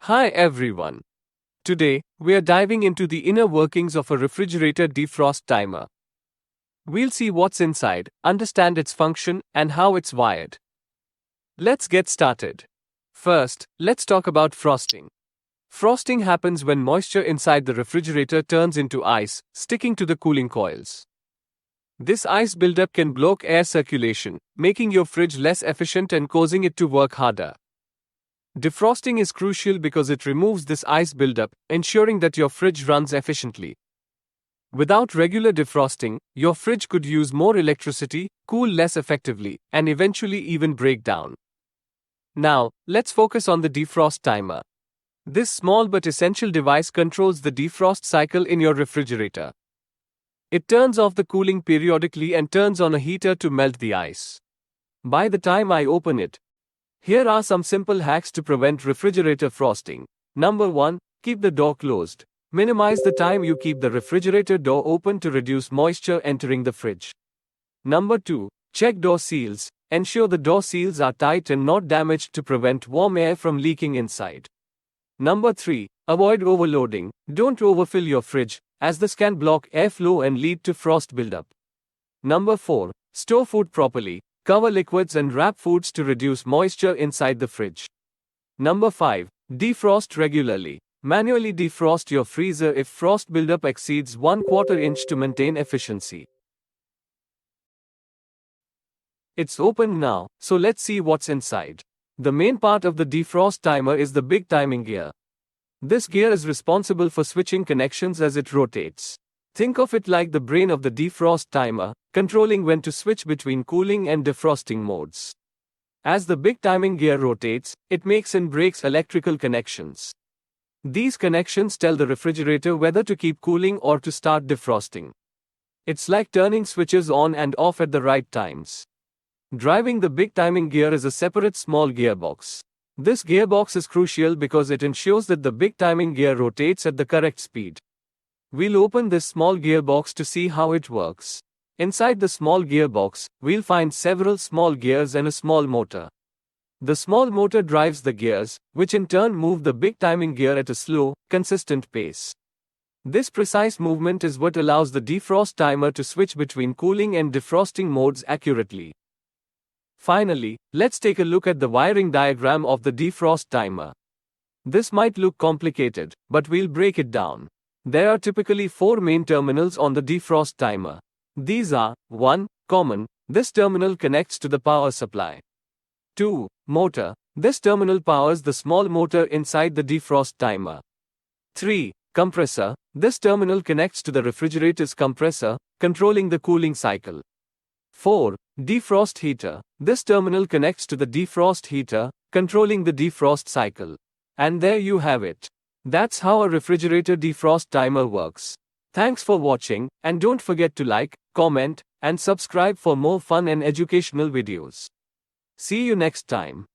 Hi everyone. Today, we are diving into the inner workings of a refrigerator defrost timer. We'll see what's inside, understand its function, and how it's wired. Let's get started. First, let's talk about frosting. Frosting happens when moisture inside the refrigerator turns into ice, sticking to the cooling coils. This ice buildup can block air circulation, making your fridge less efficient and causing it to work harder. Defrosting is crucial because it removes this ice buildup, ensuring that your fridge runs efficiently. Without regular defrosting, your fridge could use more electricity, cool less effectively, and eventually even break down. Now, let's focus on the defrost timer. This small but essential device controls the defrost cycle in your refrigerator. It turns off the cooling periodically and turns on a heater to melt the ice. By the time I open it, here are some simple hacks to prevent refrigerator frosting. Number 1. Keep the door closed. Minimize the time you keep the refrigerator door open to reduce moisture entering the fridge. Number 2. Check door seals. Ensure the door seals are tight and not damaged to prevent warm air from leaking inside. Number 3. Avoid overloading. Don't overfill your fridge, as this can block airflow and lead to frost buildup. Number 4. Store food properly. Cover liquids and wrap foods to reduce moisture inside the fridge. Number 5. Defrost regularly. Manually defrost your freezer if frost buildup exceeds 1/4 inch to maintain efficiency. It's open now, so let's see what's inside. The main part of the defrost timer is the big timing gear. This gear is responsible for switching connections as it rotates. Think of it like the brain of the defrost timer, controlling when to switch between cooling and defrosting modes. As the big timing gear rotates, it makes and breaks electrical connections. These connections tell the refrigerator whether to keep cooling or to start defrosting. It's like turning switches on and off at the right times. Driving the big timing gear is a separate small gearbox. This gearbox is crucial because it ensures that the big timing gear rotates at the correct speed. We'll open this small gearbox to see how it works. Inside the small gearbox, we'll find several small gears and a small motor. The small motor drives the gears, which in turn move the big timing gear at a slow, consistent pace. This precise movement is what allows the defrost timer to switch between cooling and defrosting modes accurately. Finally, let's take a look at the wiring diagram of the defrost timer. This might look complicated, but we'll break it down. There are typically 4 main terminals on the defrost timer. These are 1. Common. This terminal connects to the power supply. 2. Motor. This terminal powers the small motor inside the defrost timer. 3. Compressor. This terminal connects to the refrigerator's compressor, controlling the cooling cycle. 4. Defrost heater. This terminal connects to the defrost heater, controlling the defrost cycle. And there you have it. That's how a refrigerator defrost timer works. Thanks for watching, and don't forget to like, comment, and subscribe for more fun and educational videos. See you next time.